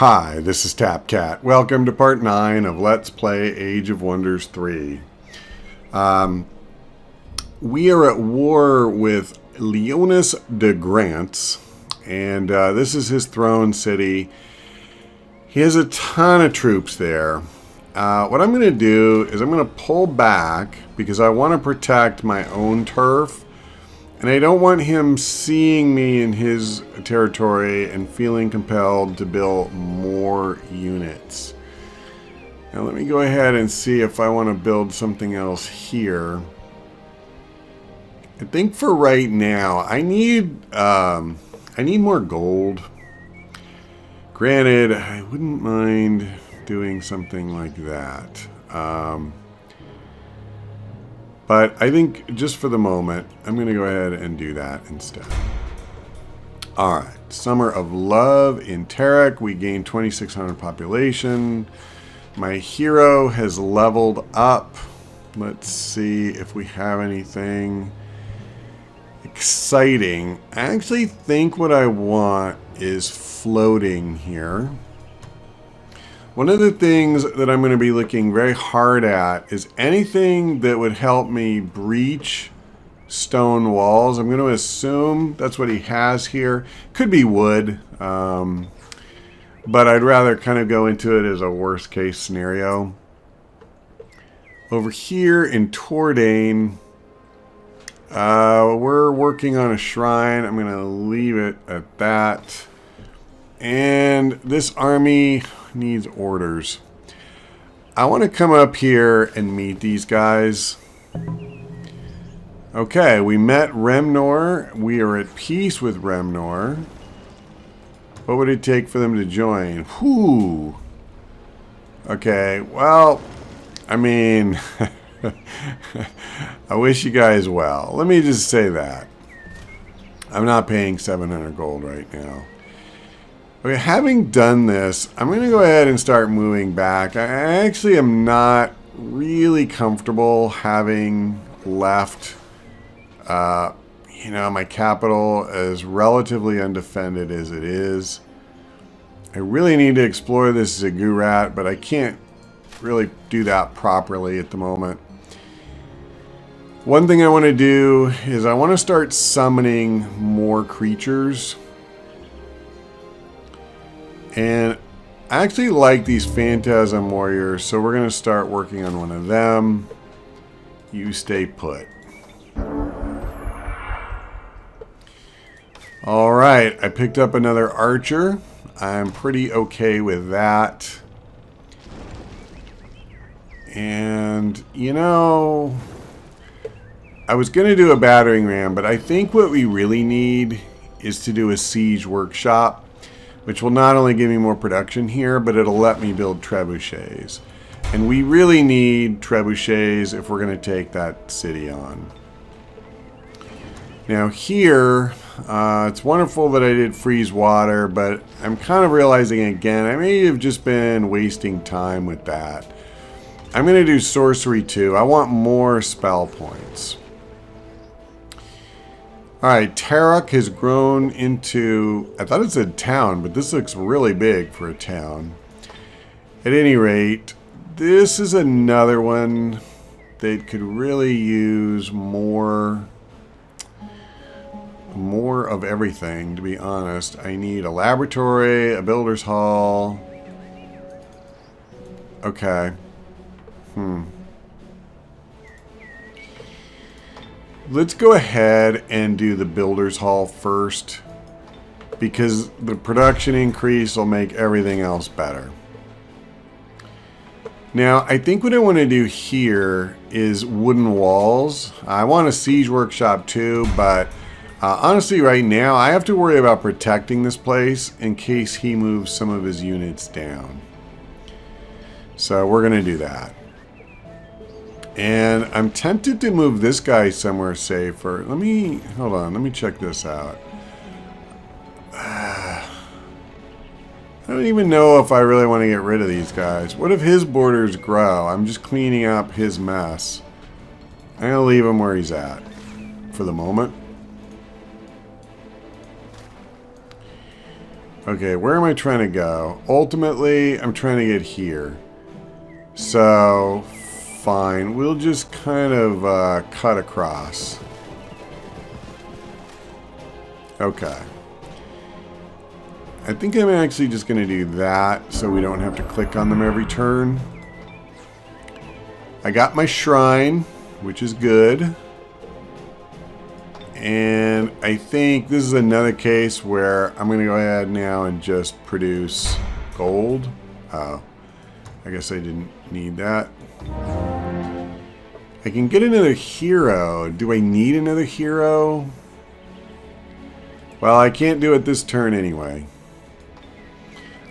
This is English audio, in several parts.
Hi, this is TapCat. Welcome to part 9 of Let's Play Age of Wonders 3. We are at war with Leonis de Grants, and this is his throne city. He has a ton of troops there. What I'm going to do is I'm going to pull back because I want to protect my own turf. And I don't want him seeing me in his territory and feeling compelled to build more units. Now let me go ahead and see if I want to build something else here. I think for right now, I need more gold. Granted, I wouldn't mind doing something like that. But I think just for the moment, I'm going to go ahead and do that instead. Alright, Summer of Love in Tarek. We gained 2,600 population. My hero has leveled up. Let's see if we have anything exciting. I actually think what I want is floating here. One of the things that I'm going to be looking very hard at is anything that would help me breach stone walls. I'm going to assume that's what he has here. Could be wood, but I'd rather kind of go into it as a worst case scenario. Over here in Tordain, we're working on a shrine. I'm going to leave it at that. And this army needs orders. I want to come up here and meet these guys. Okay, we met Remnor. We are at peace with Remnor. What would it take for them to join? Whew. Okay, well, I mean, I wish you guys well. Let me just say that. I'm not paying 700 gold right now. Okay, having done this, I'm going to go ahead and start moving back. I actually am not really comfortable having left, my capital as relatively undefended as it is. I really need to explore this ziggurat, but I can't really do that properly at the moment. One thing I want to do is I want to start summoning more creatures. And I actually like these Phantasm Warriors, so we're going to start working on one of them. You stay put. Alright, I picked up another archer. I'm pretty okay with that. And, I was going to do a battering ram, but I think what we really need is to do a siege workshop, which will not only give me more production here, but it'll let me build trebuchets. And we really need trebuchets if we're going to take that city on. Now here, it's wonderful that I did freeze water, but I'm kind of realizing again, I may have just been wasting time with that. I'm going to do sorcery too. I want more spell points. Alright, Tarek has grown into, I thought it said town, but this looks really big for a town. At any rate, this is another one that could really use more of everything, to be honest. I need a laboratory, a builder's hall. Okay. Let's go ahead and do the builder's hall first, because the production increase will make everything else better. Now, I think what I want to do here is wooden walls. I want a siege workshop too, but honestly right now I have to worry about protecting this place in case he moves some of his units down. So we're going to do that. And I'm tempted to move this guy somewhere safer. Hold on, let me check this out. I don't even know if I really want to get rid of these guys. What if his borders grow? I'm just cleaning up his mess. I'm going to leave him where he's at for the moment. Okay, where am I trying to go? Ultimately, I'm trying to get here. So, fine. We'll just kind of cut across. Okay. I think I'm actually just going to do that so we don't have to click on them every turn. I got my shrine, which is good. And I think this is another case where I'm going to go ahead now and just produce gold. Oh, I guess I didn't need that. I can get another hero. Do I need another hero? Well, I can't do it this turn anyway.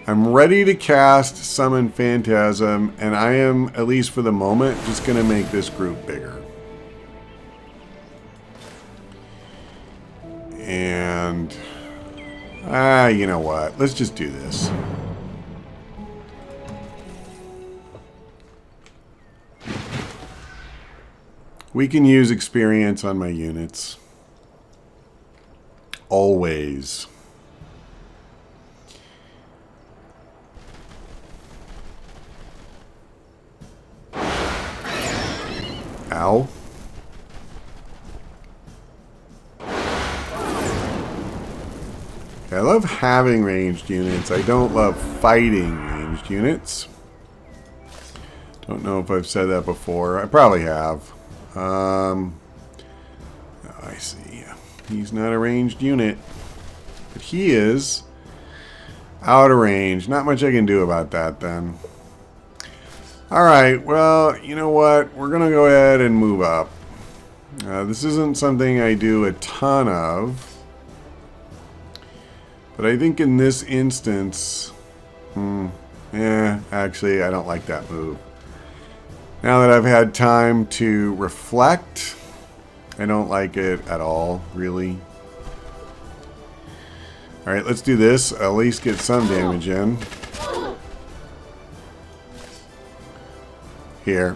I'm ready to cast Summon Phantasm, and I am, at least for the moment, just going to make this group bigger. And, you know what? Let's just do this. We can use experience on my units. Always. Ow. I love having ranged units. I don't love fighting ranged units. Don't know if I've said that before. I probably have. Oh, I see. He's not a ranged unit. But he is out of range. Not much I can do about that then. Alright, well, you know what? We're going to go ahead and move up. This isn't something I do a ton of. But I think in this instance... actually, I don't like that move. Now that I've had time to reflect, I don't like it at all, really. Alright, let's do this. At least get some damage in. Here.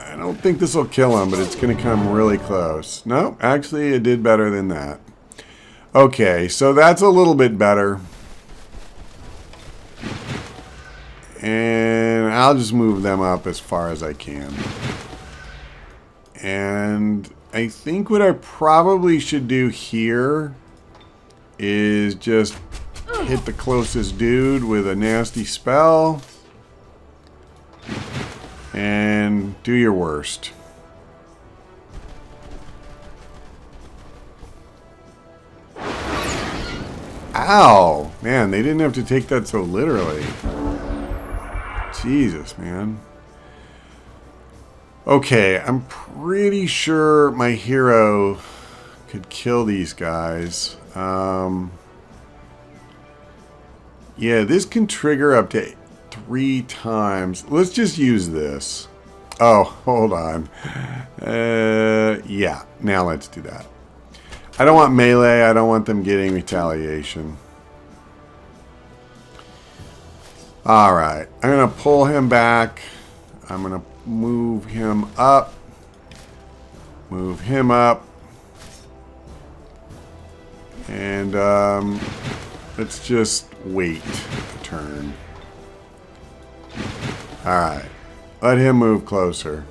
I don't think this will kill him, but it's going to come really close. No, actually, it did better than that. Okay, so that's a little bit better. And I'll just move them up as far as I can. And I think what I probably should do here is just hit the closest dude with a nasty spell. And do your worst. Ow! Man, they didn't have to take that so literally. Jesus, man. Okay, I'm pretty sure my hero could kill these guys. Yeah, this can trigger up to 3 times. Let's just use this. Oh, hold on. Yeah, now let's do that. I don't want melee. I don't want them getting retaliation. Alright, I'm going to pull him back. I'm going to move him up. Move him up. And let's just wait a turn. Alright, let him move closer.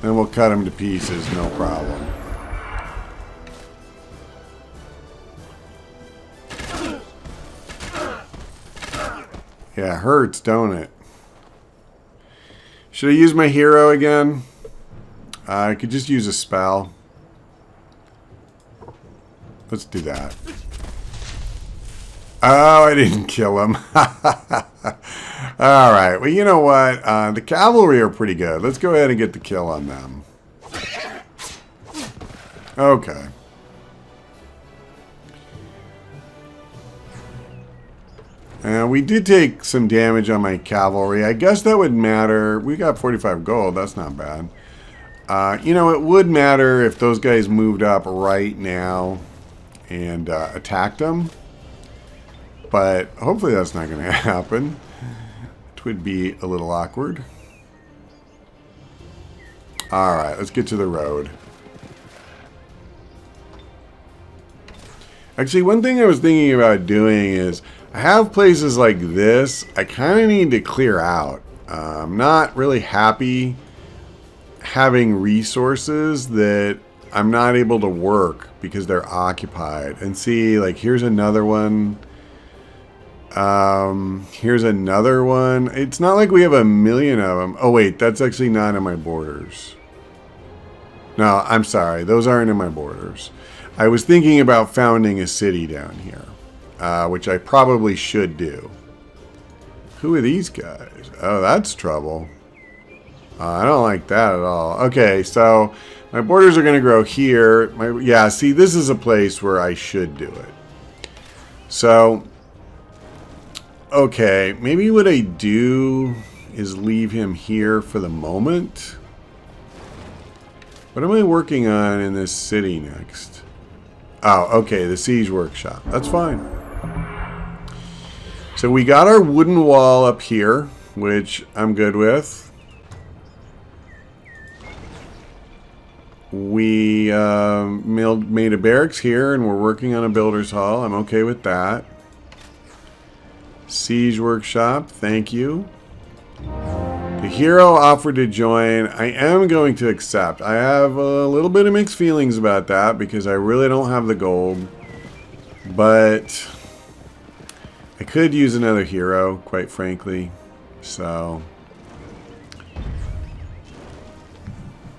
Then we'll cut him to pieces, no problem. Yeah, it hurts, don't it? Should I use my hero again? I could just use a spell. Let's do that. Oh, I didn't kill him. Alright, well, you know what? The cavalry are pretty good. Let's go ahead and get the kill on them. Okay. We did take some damage on my cavalry. I guess that would matter. We got 45 gold. That's not bad. You know, it would matter if those guys moved up right now and attacked them. But hopefully that's not going to happen. It would be a little awkward. Alright, let's get to the road. Actually, one thing I was thinking about doing is I have places like this I kind of need to clear out. I'm not really happy having resources that I'm not able to work because they're occupied. And see, like, here's another one. Here's another one. It's not like we have a million of them. Oh, wait, that's actually not in my borders. No, I'm sorry. Those aren't in my borders. I was thinking about founding a city down here, which I probably should do. Who are these guys? Oh, that's trouble. I don't like that at all. Okay, so my borders are going to grow here. Yeah, see, this is a place where I should do it. So, okay, maybe what I do is leave him here for the moment. What am I working on in this city next? Oh, okay, the siege workshop. That's fine. So we got our wooden wall up here, which I'm good with. We made a barracks here, and we're working on a builder's hall. I'm okay with that. Siege workshop, thank you. The hero offered to join. I am going to accept. I have a little bit of mixed feelings about that because I really don't have the gold. But I could use another hero, quite frankly. So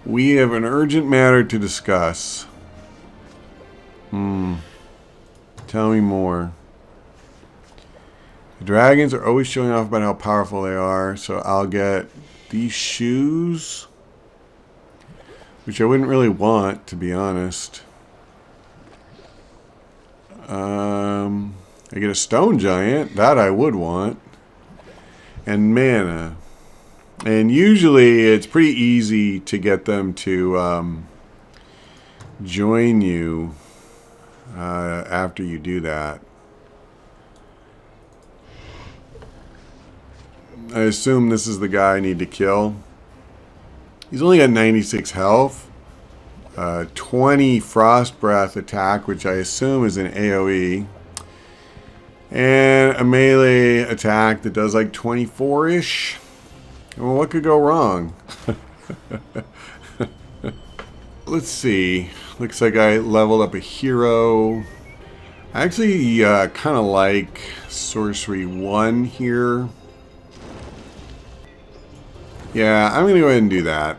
we have an urgent matter to discuss. Tell me more. The dragons are always showing off about how powerful they are, so I'll get these shoes, which I wouldn't really want, to be honest. I get a stone giant, that I would want, and mana. And usually it's pretty easy to get them to join you after you do that. I assume this is the guy I need to kill. He's only got 96 health. 20 frost breath attack, which I assume is an AoE. And a melee attack that does like 24-ish. Well, what could go wrong? Let's see. Looks like I leveled up a hero. I actually kind of like Sorcery 1 here. Yeah, I'm going to go ahead and do that.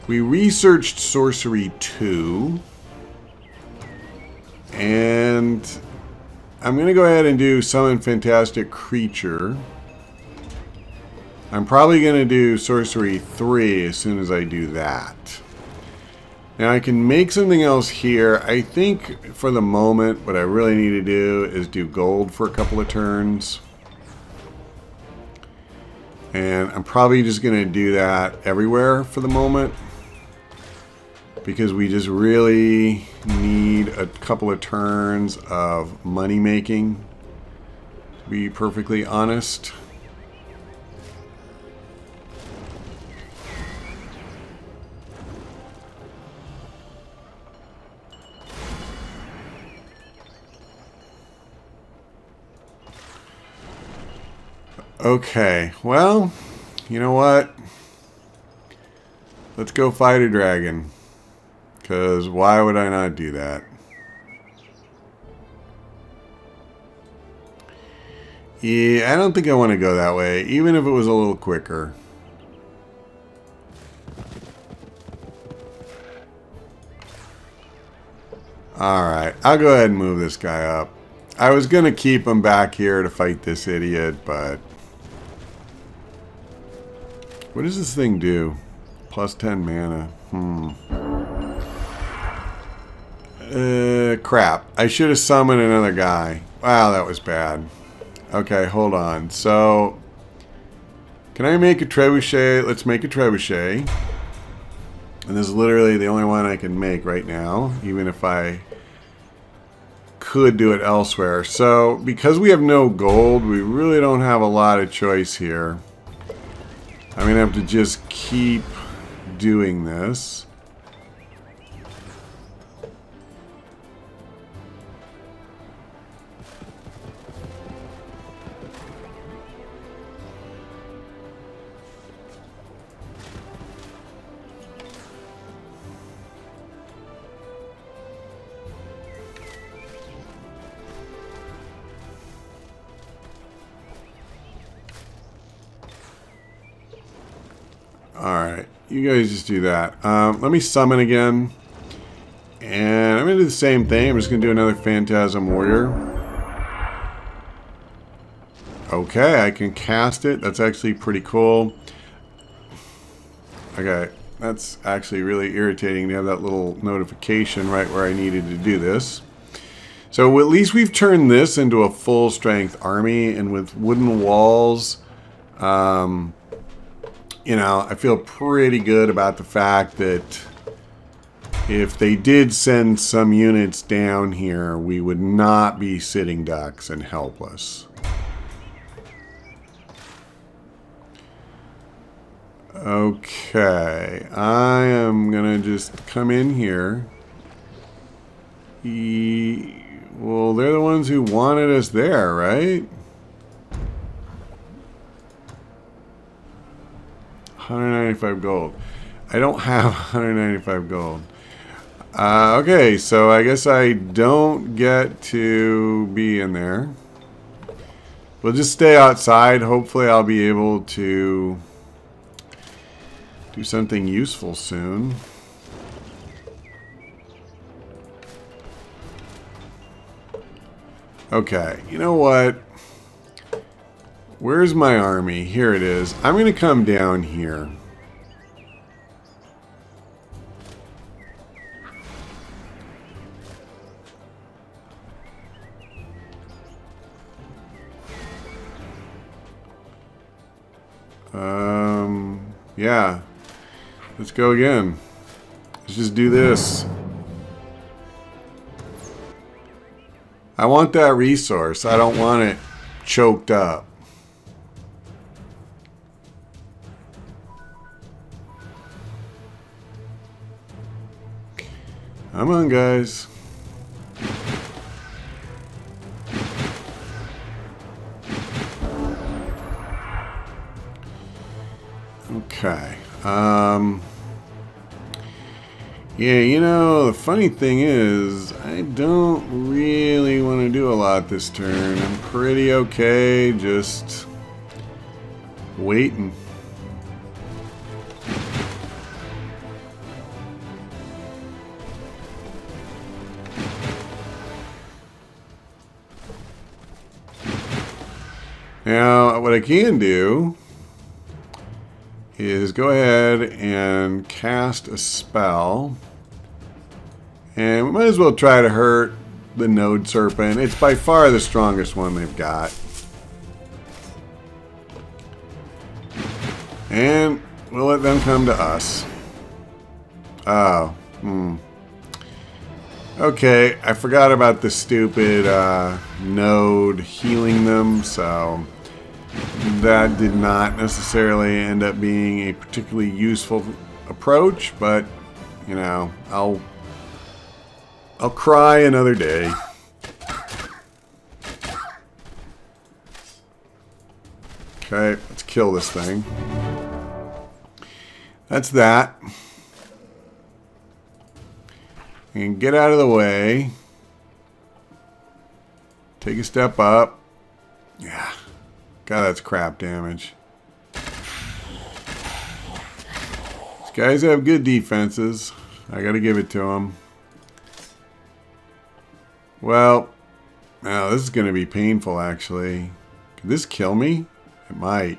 We researched Sorcery 2. And I'm going to go ahead and do Summon Fantastic Creature. I'm probably going to do Sorcery 3 as soon as I do that. Now I can make something else here. I think for the moment what I really need to do is do gold for a couple of turns. And I'm probably just going to do that everywhere for the moment. Because we just really need a couple of turns of money making, to be perfectly honest. Okay, well, you know what? Let's go fight a dragon. Because why would I not do that? Yeah, I don't think I want to go that way, even if it was a little quicker. Alright, I'll go ahead and move this guy up. I was going to keep him back here to fight this idiot, but... What does this thing do? Plus 10 mana. Crap. I should have summoned another guy. Wow, that was bad. Okay, hold on. So, can I make a trebuchet? Let's make a trebuchet. And this is literally the only one I can make right now, even if I could do it elsewhere. So, because we have no gold, we really don't have a lot of choice here. I'm going to have to just keep doing this. Alright, you guys just do that. Let me summon again. And I'm going to do the same thing. I'm just going to do another Phantasm Warrior. Okay, I can cast it. That's actually pretty cool. Okay, that's actually really irritating to have that little notification right where I needed to do this. So at least we've turned this into a full strength army, and with wooden walls, you know, I feel pretty good about the fact that if they did send some units down here, we would not be sitting ducks and helpless. Okay, I am gonna just come in here. Well, they're the ones who wanted us there, right? 195 gold. I don't have 195 gold. Okay, so I guess I don't get to be in there. We'll just stay outside. Hopefully I'll be able to do something useful soon. Okay, you know what? Where's my army? Here it is. I'm going to come down here. Yeah. Let's go again. Let's just do this. I want that resource. I don't want it choked up. Come on, guys. Okay. Yeah, you know, the funny thing is, I don't really want to do a lot this turn. I'm pretty okay just waiting. Now, what I can do is go ahead and cast a spell. And we might as well try to hurt the Node Serpent. It's by far the strongest one they've got. And we'll let them come to us. Oh. Okay, I forgot about the stupid node healing them, so that did not necessarily end up being a particularly useful approach, but, you know, I'll cry another day. Okay, let's kill this thing. That's that. And get out of the way. Take a step up. Yeah. God, that's crap damage. These guys have good defenses. I gotta give it to them. Well, now this is gonna be painful, actually. Could this kill me? It might.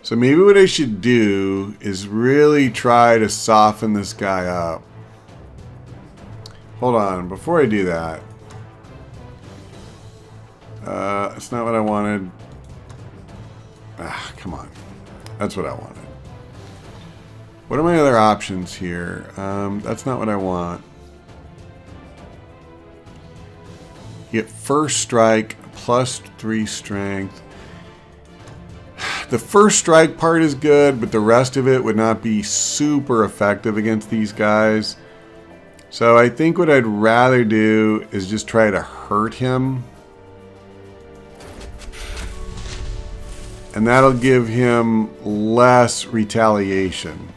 So maybe what I should do is really try to soften this guy up. Hold on, before I do that. That's not what I wanted. Ah, come on. That's what I wanted. What are my other options here? That's not what I want. You get first strike, plus 3 strength. The first strike part is good, but the rest of it would not be super effective against these guys. So I think what I'd rather do is just try to hurt him. And that'll give him less retaliation.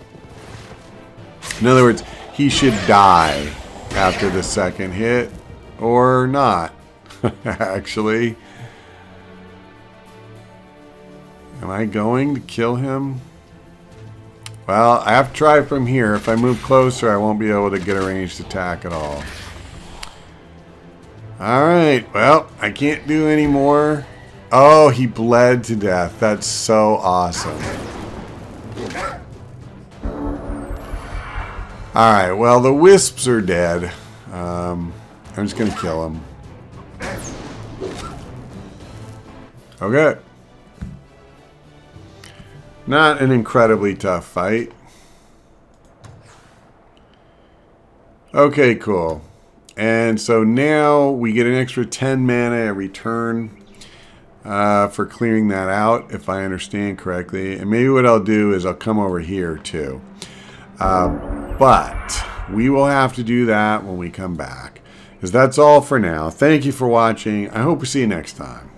In other words, he should die after the second hit. Or not, actually. Am I going to kill him? Well, I have to try from here. If I move closer, I won't be able to get a ranged attack at all. Alright, well, I can't do any more. Oh, he bled to death. That's so awesome. Alright, well, the wisps are dead. I'm just going to kill them. Okay. Not an incredibly tough fight. Okay, cool. And so now we get an extra 10 mana every turn for clearing that out, if I understand correctly. And maybe what I'll do is I'll come over here too. But we will have to do that when we come back. Because that's all for now. Thank you for watching. I hope to see you next time.